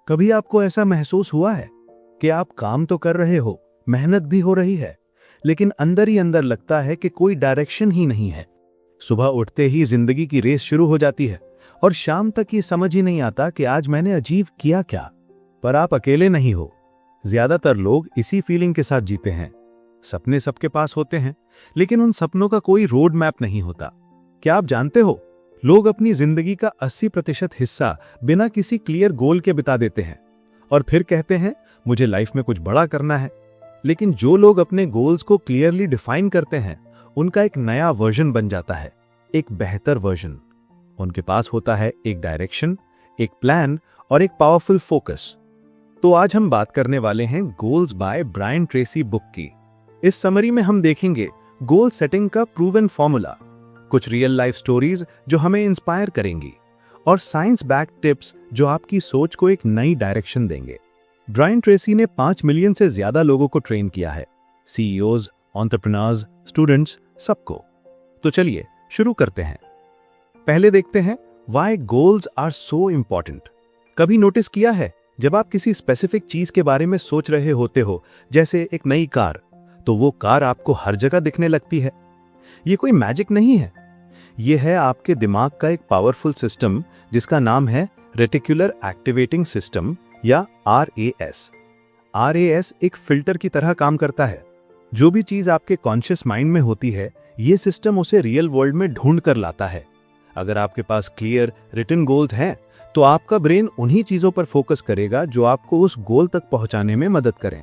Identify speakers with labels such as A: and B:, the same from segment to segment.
A: कभी आपको ऐसा महसूस हुआ है कि आप काम तो कर रहे हो, मेहनत भी हो रही है, लेकिन अंदर ही अंदर लगता है कि कोई डायरेक्शन ही नहीं है। सुबह उठते ही जिंदगी की रेस शुरू हो जाती है और शाम तक ये समझ ही नहीं आता कि आज मैंने अजीब किया क्या। पर आप अकेले नहीं हो। ज्यादातर लोग इसी फीलिंग के साथ जीते हैं। सपने सबके पास होते हैं, लेकिन उन सपनों का कोई रोड मैप नहीं होता। क्या आप जानते हो, लोग अपनी जिंदगी का 80% हिस्सा बिना किसी क्लियर गोल के बिता देते हैं और फिर कहते हैं मुझे लाइफ में कुछ बड़ा करना है। लेकिन जो लोग अपने गोल्स को क्लियरली डिफाइन करते हैं, उनका एक नया वर्जन बन जाता है, एक बेहतर वर्जन। उनके पास होता है एक डायरेक्शन, एक प्लान और एक पावरफुल फोकस। तो आज हम बात करने वाले हैं goals by Brian Tracy book की। इस समरी में हम देखेंगे गोल सेटिंग का प्रूवन फॉर्मूला, कुछ रियल लाइफ स्टोरीज जो हमें इंस्पायर करेंगी और साइंस बैक टिप्स जो आपकी सोच को एक नई डायरेक्शन देंगे। ब्रायन ट्रेसी ने 5 मिलियन से ज्यादा लोगों को ट्रेन किया है, सीईओज, एंटरप्रेन्योर्स, स्टूडेंट्स, सबको। तो चलिए शुरू करते हैं। पहले देखते हैं why goals are so important. कभी नोटिस किया है, जब आप किसी स्पेसिफिक चीज के बारे में सोच रहे होते हो, जैसे एक नई कार, तो वो कार आपको हर जगह दिखने लगती है। ये कोई मैजिक नहीं है, ये है आपके दिमाग का एक पावरफुल सिस्टम जिसका नाम है रेटिकुलर एक्टिवेटिंग सिस्टम या RAS। RAS एक फिल्टर की तरह काम करता है। जो भी चीज आपके कॉन्शियस माइंड में होती है, ये सिस्टम उसे रियल वर्ल्ड में ढूंढ कर लाता है। अगर आपके पास क्लियर रिटन गोल्स हैं, तो आपका ब्रेन उन्हीं चीजों पर फोकस करेगा जो आपको उस गोल तक पहुंचाने में मदद करें।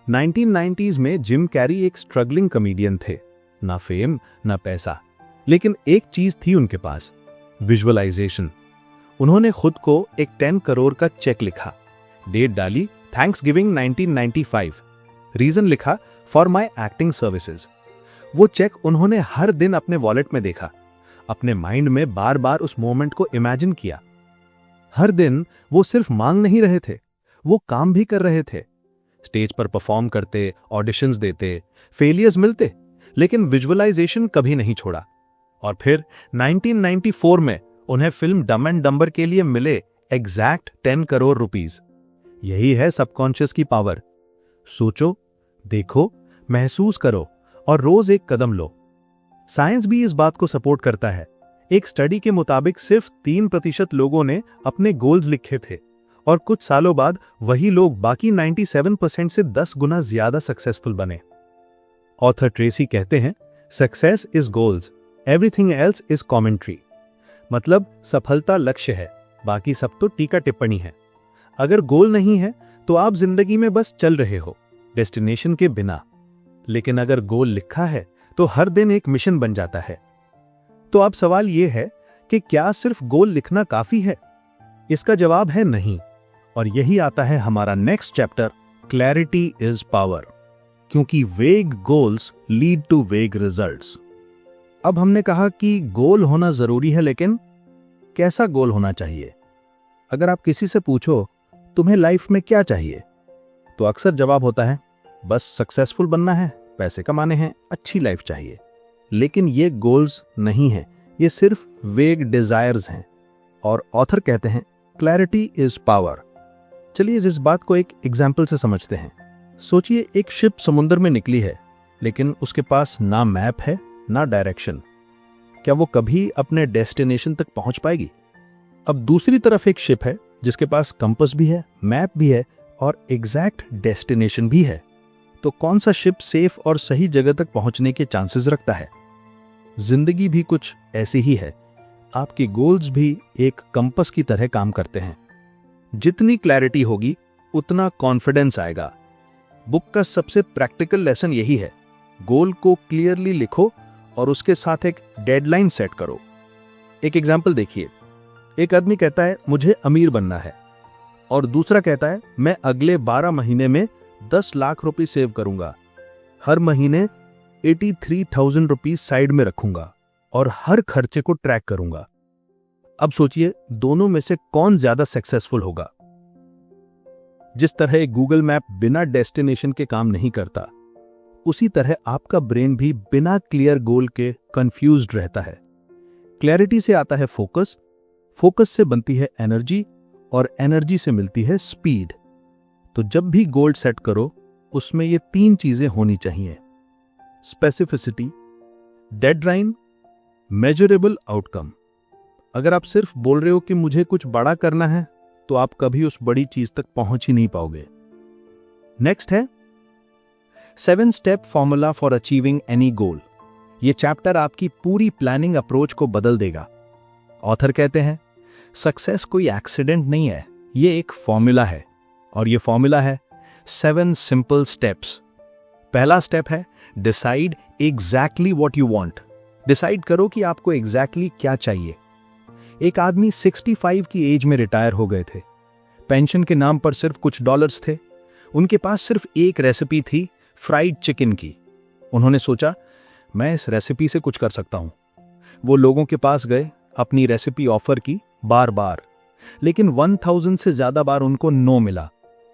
A: 1990s में जिम कैरी एक स्ट्रगलिंग कॉमेडियन थे। ना फेम, ना पैसा, लेकिन एक चीज थी उनके पास, विजुअलाइजेशन। उन्होंने खुद को एक 10 करोड़ का चेक लिखा, डेट डाली थैंक्सगिविंग 1995, रीजन लिखा फॉर माय एक्टिंग सर्विसेज। वो चेक उन्होंने हर दिन अपने वॉलेट में देखा, अपने माइंड में बार बार उस मोमेंट को इमेजिन किया। हर दिन वो सिर्फ मांग नहीं रहे थे, वो काम भी कर रहे थे। स्टेज पर परफॉर्म करते, ऑडिशंस देते, फेलियर्स मिलते, लेकिन विजुअलाइजेशन कभी नहीं छोड़ा। और फिर 1994 में उन्हें फिल्म डम एंड डम्बर के लिए मिले एग्जैक्ट 10 करोड़ रुपीस। यही है सबकॉन्शियस की पावर। सोचो, देखो, महसूस करो और रोज एक कदम लो। साइंस भी इस बात को सपोर्ट करता है। एक स्टडी के मुताबिक सिर्फ 3% लोगों ने अपने गोल्स लिखे थे और कुछ सालों बाद वही लोग बाकी 97% से 10 गुना ज्यादा सक्सेसफुल बने। ऑथर ट्रेसी कहते हैं, success is goals, everything else is commentary. मतलब सफलता लक्ष्य है, बाकी सब तो टीका टिप्पणी है। अगर गोल नहीं है तो आप जिंदगी में बस चल रहे हो, डेस्टिनेशन के बिना। लेकिन अगर गोल लिखा है तो हर दिन एक मिशन बन जाता है। तो अब सवाल यह है कि क्या सिर्फ गोल लिखना काफी है? इसका जवाब है नहीं। और यही आता है हमारा next chapter, clarity is power, क्योंकि वेग गोल्स लीड टू वेग रिजल्ट्स। अब हमने कहा कि गोल होना जरूरी है, लेकिन कैसा गोल होना चाहिए? अगर आप किसी से पूछो तुम्हें लाइफ में क्या चाहिए, तो अक्सर जवाब होता है बस सक्सेसफुल बनना है, पैसे कमाने हैं, अच्छी लाइफ चाहिए। लेकिन ये गोल्स नहीं है, ये सिर्फ वेग डिजायर्स हैं। और ऑथर कहते हैं क्लैरिटी इज पावर। चलिए इस बात को एक एग्जाम्पल से समझते हैं। सोचिए एक शिप समुद्र में निकली है, लेकिन उसके पास ना मैप है ना डायरेक्शन। क्या वो कभी अपने डेस्टिनेशन तक पहुंच पाएगी? अब दूसरी तरफ एक शिप है जिसके पास कंपास भी है, मैप भी है और एग्जैक्ट डेस्टिनेशन भी है। तो कौन सा शिप सेफ और सही जगह तक पहुंचने के चांसेस रखता है? जिंदगी भी कुछ ऐसी ही है। आपके गोल्स भी एक कंपास की तरह काम करते हैं। जितनी क्लैरिटी होगी उतना कॉन्फिडेंस आएगा। बुक का सबसे प्रैक्टिकल लेसन यही है, गोल को क्लियरली लिखो और उसके साथ एक डेडलाइन सेट करो। एक एग्जाम्पल देखिए, एक आदमी कहता है मुझे अमीर बनना है और दूसरा कहता है मैं अगले 12 महीने में 10 लाख रुपए सेव करूंगा, हर महीने 83,000 रुपीज साइड में रखूंगा और हर खर्चे को ट्रैक करूंगा। अब सोचिए दोनों में से कौन ज्यादा सक्सेसफुल होगा? जिस तरह एक गूगल मैप बिना डेस्टिनेशन के काम नहीं करता, उसी तरह आपका ब्रेन भी बिना क्लियर गोल के कंफ्यूज्ड रहता है। क्लैरिटी से आता है फोकस, फोकस से बनती है एनर्जी और एनर्जी से मिलती है स्पीड। तो जब भी गोल सेट करो उसमें ये 3 चीजें होनी चाहिए: स्पेसिफिसिटी, डेडलाइन, मेजरेबल आउटकम। अगर आप सिर्फ बोल रहे हो कि मुझे कुछ बड़ा करना है तो आप कभी उस बड़ी चीज तक पहुंच ही नहीं पाओगे। नेक्स्ट है 7 step formula for achieving any गोल। ये चैप्टर आपकी पूरी प्लानिंग अप्रोच को बदल देगा। ऑथर कहते हैं सक्सेस कोई एक्सीडेंट नहीं है, ये एक फॉर्मूला है, और ये फॉर्मूला है 7 सिंपल स्टेप्स। पहला स्टेप है decide exactly what you want. Decide करो कि आपको एग्जैक्टली क्या चाहिए। एक आदमी 65 की एज में रिटायर हो गए थे। पेंशन के नाम पर सिर्फ कुछ डॉलर्स थे। उनके पास सिर्फ एक रेसिपी थी, फ्राइड चिकन की। उन्होंने सोचा मैं इस रेसिपी से कुछ कर सकता हूं। वो लोगों के पास गए, अपनी रेसिपी ऑफर की बार बार, लेकिन 1000 से ज्यादा बार उनको नो मिला।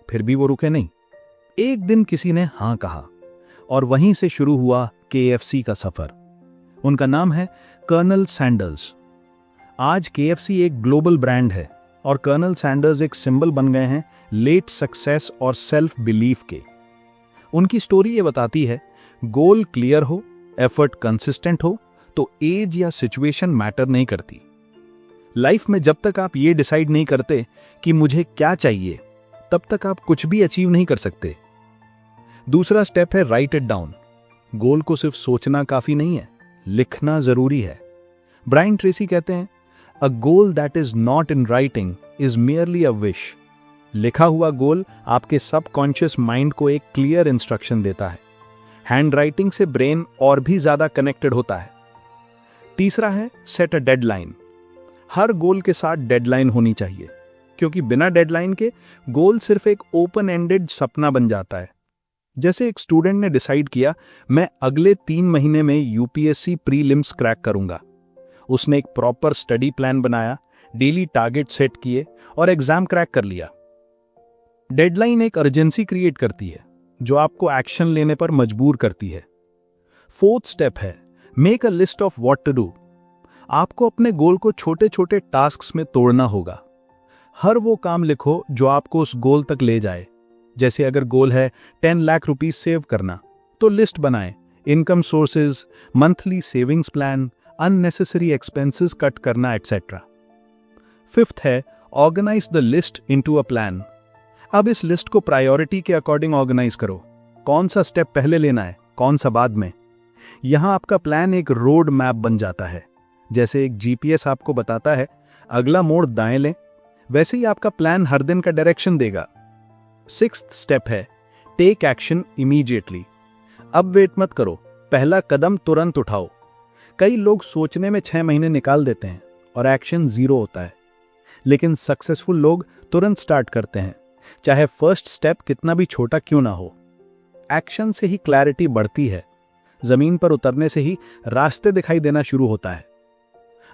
A: फिर भी वो रुके नहीं। एक दिन किसी ने हां कहा और वहीं से शुरू हुआ KFC का सफर। उनका नाम है कर्नल सैंडर्स। आज KFC एक ग्लोबल ब्रांड है और कर्नल सैंडर्स एक सिंबल बन गए हैं लेट सक्सेस और सेल्फ बिलीफ के। उनकी स्टोरी ये बताती है गोल क्लियर हो, एफर्ट कंसिस्टेंट हो तो एज या सिचुएशन मैटर नहीं करती। लाइफ में जब तक आप ये डिसाइड नहीं करते कि मुझे क्या चाहिए, तब तक आप कुछ भी अचीव नहीं कर सकते। दूसरा स्टेप है राइट इट डाउन। गोल को सिर्फ सोचना काफी नहीं है, लिखना जरूरी है। ब्रायन ट्रेसी कहते हैं a goal that is not in writing is merely a wish. लिखा हुआ गोल आपके सबकॉन्शियस माइंड को एक क्लियर इंस्ट्रक्शन देता है। हैंड राइटिंग से ब्रेन और भी ज्यादा कनेक्टेड होता है। तीसरा है सेट अ डेडलाइन। हर गोल के साथ डेडलाइन होनी चाहिए, क्योंकि बिना डेडलाइन के गोल सिर्फ एक ओपन एंडेड सपना बन जाता है। जैसे एक स्टूडेंट ने डिसाइड किया मैं अगले 3 महीने में UPSC प्रीलिम्स क्रैक करूंगा। उसने एक प्रॉपर स्टडी प्लान बनाया, डेली टारगेट सेट किए और एग्जाम क्रैक कर लिया। डेडलाइन एक अर्जेंसी क्रिएट करती है जो आपको एक्शन लेने पर मजबूर करती है। 4th स्टेप है make a list of what to do. आपको अपने गोल को छोटे छोटे टास्क्स में तोड़ना होगा। हर वो काम लिखो जो आपको उस गोल तक ले जाए। जैसे अगर गोल है 10 लाख रुपीस सेव करना, तो लिस्ट बनाएं, income sources, monthly savings plan, unnecessary expenses cut करना, एटसेट्रा। 5th है organise the list into a plan. अब इस लिस्ट को प्रायोरिटी के अकॉर्डिंग ऑर्गेनाइज करो। कौन सा स्टेप पहले लेना है, कौन सा बाद में। यहां आपका प्लान एक रोड मैप बन जाता है। जैसे एक GPS आपको बताता है अगला मोड़ दाएं लें, वैसे ही आपका प्लान हर दिन का डायरेक्शन देगा। 6th स्टेप है टेक एक्शन इमीडिएटली। अब वेट मत करो, पहला कदम तुरंत उठाओ। कई लोग सोचने में 6 महीने निकाल देते हैं और एक्शन 0 होता है, लेकिन सक्सेसफुल लोग तुरंत स्टार्ट करते हैं, चाहे फर्स्ट स्टेप कितना भी छोटा क्यों ना हो। एक्शन से ही क्लैरिटी बढ़ती है। जमीन पर उतरने से ही रास्ते दिखाई देना शुरू होता है।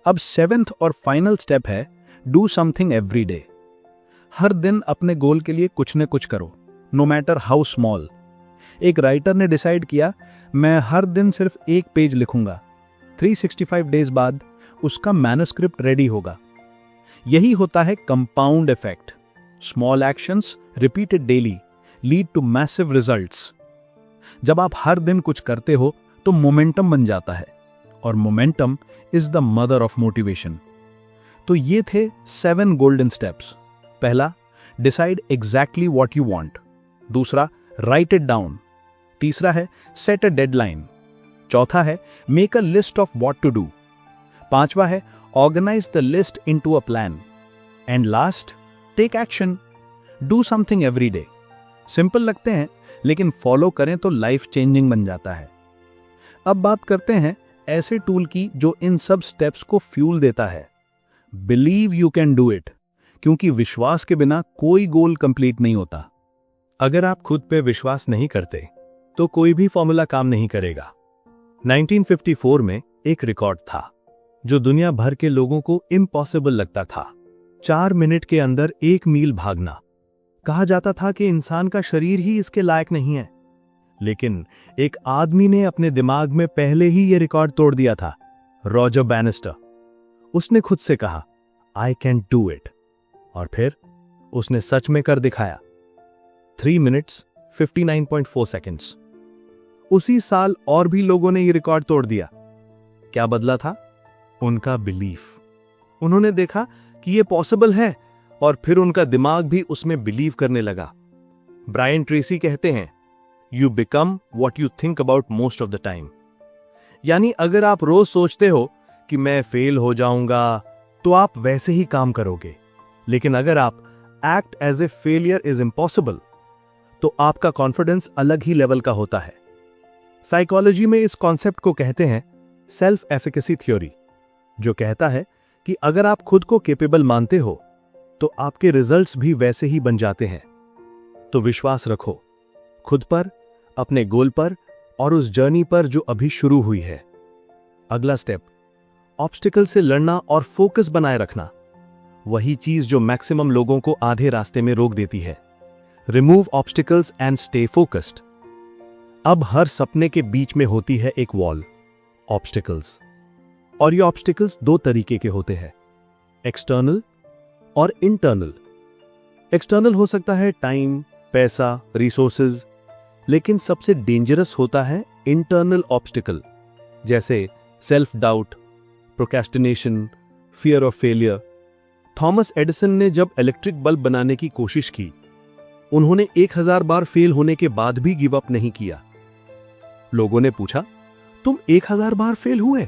A: अब 7th और फाइनल स्टेप है डू समथिंग एवरी डे। हर दिन अपने गोल के लिए कुछ न कुछ करो, नो मैटर हाउ स्मॉल। एक राइटर ने डिसाइड किया मैं हर दिन सिर्फ एक पेज लिखूंगा। 365 डेज बाद उसका मैन्युस्क्रिप्ट रेडी होगा। यही होता है compound effect. Small actions repeated daily lead to massive results. जब आप हर दिन कुछ करते हो तो मोमेंटम बन जाता है, और momentum is the mother of motivation. तो ये थे 7 गोल्डन स्टेप्स। पहला, decide exactly what you want. दूसरा, राइट इट डाउन। तीसरा है सेट अ डेडलाइन। चौथा है make a list of what to do. पांचवा है organise the list into a plan. And last, take action, do something every day. Simple लगते हैं, लेकिन फॉलो करें तो लाइफ चेंजिंग बन जाता है। अब बात करते हैं ऐसे टूल की जो इन सब स्टेप्स को फ्यूल देता है। Believe you can do it, क्योंकि विश्वास के बिना कोई गोल कंप्लीट नहीं होता। अगर आप खुद पे विश्वास नहीं करते तो कोई भी फॉर्मूला काम नहीं करेगा। 1954 में एक रिकॉर्ड था जो दुनिया भर के लोगों को इम्पॉसिबल लगता था। 4 मिनट के अंदर 1 मील भागना। कहा जाता था कि इंसान का शरीर ही इसके लायक नहीं है, लेकिन एक आदमी ने अपने दिमाग में पहले ही यह रिकॉर्ड तोड़ दिया था, रॉजर बैनिस्टर। उसने खुद से कहा आई कैन डू इट, और फिर उसने सच में कर दिखाया। 3 मिनट्स 59.4 सेकेंड्स। उसी साल और भी लोगों ने ये रिकॉर्ड तोड़ दिया। क्या बदला था? उनका बिलीफ। उन्होंने देखा कि ये पॉसिबल है और फिर उनका दिमाग भी उसमें बिलीव करने लगा। ब्रायन ट्रेसी कहते हैं, you become what you think about most of the time. यानी अगर आप रोज सोचते हो कि मैं फेल हो जाऊंगा, तो आप वैसे ही काम करोगे। लेकिन अगर आप act as a failure is impossible, तो आपका कॉन्फिडेंस अलग ही लेवल का होता है। साइकोलॉजी में इस कॉन्सेप्ट को कहते हैं सेल्फ एफिकेसी थ्योरी, जो कहता है कि अगर आप खुद को कैपेबल मानते हो तो आपके रिजल्ट्स भी वैसे ही बन जाते हैं। तो विश्वास रखो खुद पर, अपने गोल पर और उस जर्नी पर जो अभी शुरू हुई है। अगला स्टेप, ऑब्स्टिकल से लड़ना और फोकस बनाए रखना। वही चीज जो मैक्सिमम लोगों को आधे रास्ते में रोक देती है। Remove obstacles and stay focused. अब हर सपने के बीच में होती है एक वॉल, ऑब्स्टिकल्स। और ये ऑब्स्टिकल्स दो तरीके के होते हैं, एक्सटर्नल और इंटरनल। एक्सटर्नल हो सकता है टाइम, पैसा, रिसोर्सेज, लेकिन सबसे डेंजरस होता है इंटरनल ऑब्स्टिकल, जैसे self doubt, procrastination, fear of failure. Thomas Edison ने जब इलेक्ट्रिक बल्ब बनाने की कोशिश की, उन्होंने 1000 बार फेल होने के बाद भी गिव अप नहीं किया। लोगों ने पूछा, तुम 1000 बार फेल हुए?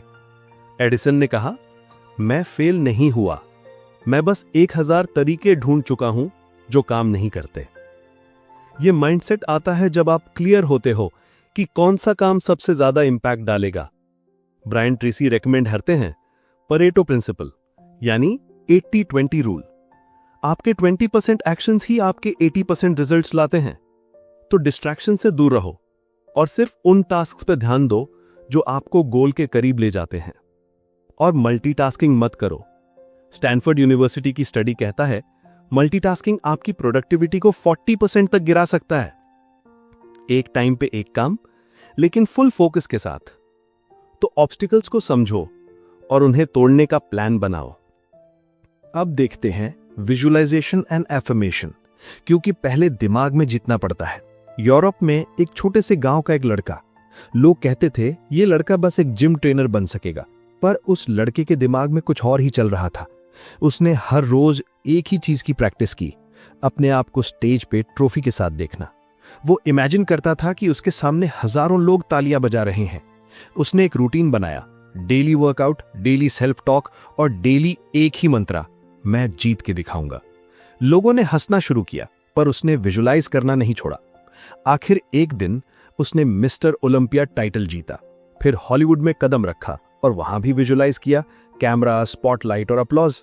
A: एडिसन ने कहा, मैं फेल नहीं हुआ, मैं बस 1000 तरीके ढूंढ चुका हूं जो काम नहीं करते। यह माइंडसेट आता है जब आप क्लियर होते हो कि कौन सा काम सबसे ज्यादा इंपैक्ट डालेगा। ब्रायन ट्रेसी रेकमेंड करते हैं परेटो प्रिंसिपल, यानी 80-20 रूल। आपके 20% एक्शंस ही आपके 80% रिजल्ट्स लाते हैं। तो डिस्ट्रैक्शन से दूर रहो और सिर्फ उन टास्क्स पे ध्यान दो जो आपको गोल के करीब ले जाते हैं। और मल्टीटास्किंग मत करो। स्टैनफोर्ड यूनिवर्सिटी की स्टडी कहता है मल्टीटास्किंग आपकी प्रोडक्टिविटी को 40% तक गिरा सकता है। एक टाइम पे एक काम, लेकिन फुल फोकस के साथ। तो ऑब्स्टिकल्स को समझो और उन्हें तोड़ने का प्लान बनाओ। अब देखते हैं विजुअलाइजेशन एंड एफर्मेशन, क्योंकि पहले दिमाग में जीतना पड़ता है। यूरोप में एक छोटे से गांव का एक लड़का, लोग कहते थे ये लड़का बस एक जिम ट्रेनर बन सकेगा, पर उस लड़के के दिमाग में कुछ और ही चल रहा था। उसने हर रोज एक ही चीज की प्रैक्टिस की, अपने आप को स्टेज पे ट्रॉफी के साथ देखना। वो इमेजिन करता था कि उसके सामने हजारों लोग तालियां बजा रहे हैं। उसने एक रूटीन बनाया, daily workout, daily self talk और डेली एक ही मंत्रा, मैं जीत के दिखाऊंगा। लोगों ने हंसना शुरू किया, पर उसने विजुलाइज करना नहीं छोड़ा। आखिर एक दिन उसने मिस्टर ओलंपिया टाइटल जीता, फिर हॉलीवुड में कदम रखा और वहां भी विजुलाइज किया, कैमरा, स्पॉटलाइट और अपलॉज।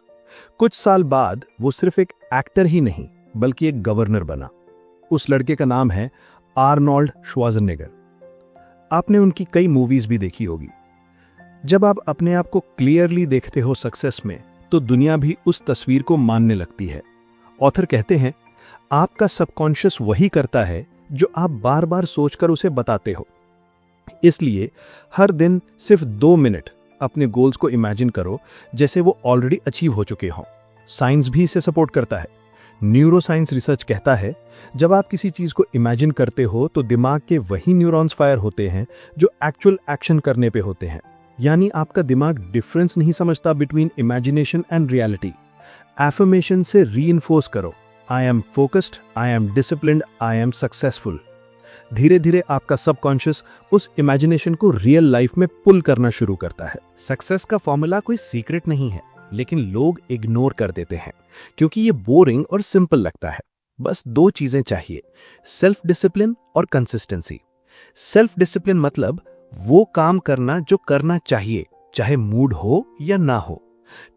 A: कुछ साल बाद वो सिर्फ एक एक्टर ही नहीं बल्कि एक गवर्नर बना। उस लड़के का नाम है आर्नोल्ड श्वार्ज़नेगर। आपने उनकी कई मूवीज भी देखी होगी। जब आप अपने आप को क्लियरली देखते हो सक्सेस में, तो दुनिया भी उस तस्वीर को मानने लगती है। ऑथर कहते हैं आपका सबकॉन्शियस वही करता है जो आप बार बार सोचकर उसे बताते हो। इसलिए हर दिन सिर्फ 2 मिनट अपने गोल्स को इमेजिन करो जैसे वो ऑलरेडी अचीव हो चुके हों। साइंस भी इसे सपोर्ट करता है। न्यूरोसाइंस रिसर्च कहता है जब आप किसी चीज को इमेजिन करते हो तो दिमाग के वही न्यूरॉन्स फायर होते हैं जो एक्चुअल एक्शन करने पे होते हैं। यानी आपका दिमाग डिफरेंस नहीं समझता between imagination and reality. Affirmation से रीइंफोर्स करो, I am focused, I am disciplined, I am successful. धीरे धीरे आपका सबकॉन्शियस उस इमेजिनेशन को रियल लाइफ में पुल करना शुरू करता है। सक्सेस का फॉर्मूला कोई सीक्रेट नहीं है, लेकिन लोग इग्नोर कर देते हैं क्योंकि ये बोरिंग और सिंपल लगता है। बस 2 चीजें चाहिए, सेल्फ डिसिप्लिन और कंसिस्टेंसी। सेल्फ डिसिप्लिन मतलब वो काम करना जो करना चाहिए, चाहे मूड हो या ना हो।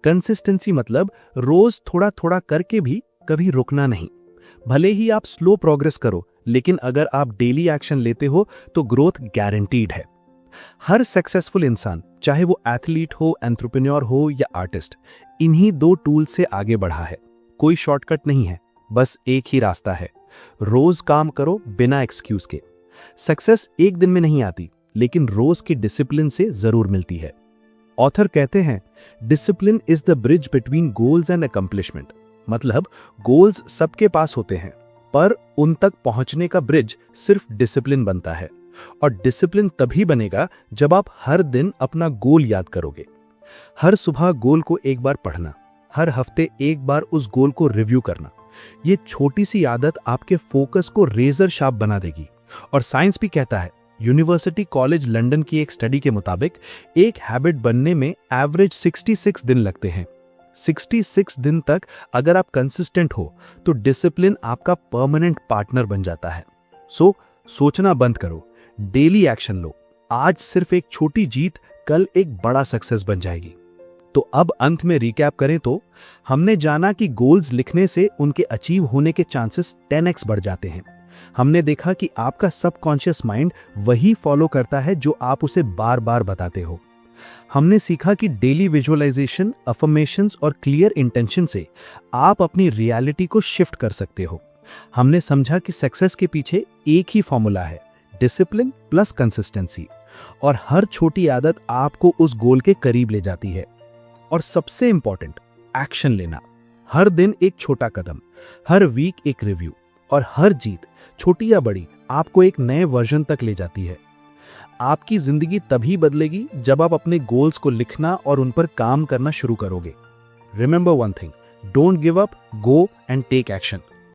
A: कंसिस्टेंसी मतलब रोज थोड़ा थोड़ा करके भी कभी रुकना नहीं। भले ही आप स्लो प्रोग्रेस करो, लेकिन अगर आप डेली एक्शन लेते हो तो ग्रोथ गारंटीड है। हर सक्सेसफुल इंसान, चाहे वो एथलीट हो, एंटरप्रेन्योर हो या आर्टिस्ट, इन्हीं 2 टूल से आगे बढ़ा है। कोई शॉर्टकट नहीं है, बस एक ही रास्ता है, रोज काम करो बिना एक्सक्यूज के। सक्सेस एक दिन में नहीं आती, लेकिन रोज की डिसिप्लिन से जरूर मिलती है। ऑथर कहते हैं discipline is the bridge between goals and accomplishment. मतलब गोल्स सबके पास होते हैं, पर उन तक पहुंचने का ब्रिज सिर्फ डिसिप्लिन बनता है। और डिसिप्लिन तभी बनेगा जब आप हर दिन अपना गोल याद करोगे। हर सुबह गोल को एक बार पढ़ना, हर हफ्ते एक बार उस गोल को रिव्यू करना। ये छोटी सी आदत आपके फोकस को रेजर शार्प बना देगी। और साइंस भी कहता है, यूनिवर्सिटी कॉलेज लंदन की एक स्टडी के मुताबिक एक हैबिट बनने में एवरेज 66 दिन लगते हैं। 66 दिन तक अगर आप कंसिस्टेंट हो तो डिसिप्लिन आपका परमानेंट पार्टनर बन जाता है। सोचना बंद करो, डेली एक्शन लो। आज सिर्फ एक छोटी जीत कल एक बड़ा सक्सेस बन जाएगी। तो अब अंत में रिकैप करें तो हमने जाना कि गोल्स लिखने से उनके अचीव होने के चांसेस 10x बढ़ जाते हैं। हमने देखा कि आपका सबकॉन्शियस माइंड वही फॉलो करता है जो आप उसे बार बार बताते हो। हमने सीखा कि डेली विजुअलाइजेशन, अफर्मेशंस और क्लियर इंटेंशन से आप अपनी रियलिटी को शिफ्ट कर सकते हो। हमने समझा कि सक्सेस के पीछे एक ही फॉर्मूला है, डिसिप्लिन प्लस कंसिस्टेंसी। और हर छोटी आदत आपको उस गोल के करीब ले जाती है। और सबसे इंपॉर्टेंट, एक्शन लेना। हर दिन एक छोटा कदम, हर वीक एक रिव्यू, और हर जीत, छोटी या बड़ी, आपको एक नए वर्जन तक ले जाती है। आपकी जिंदगी तभी बदलेगी जब आप अपने गोल्स को लिखना और उन पर काम करना शुरू करोगे। Remember one thing, don't give up, go and take action.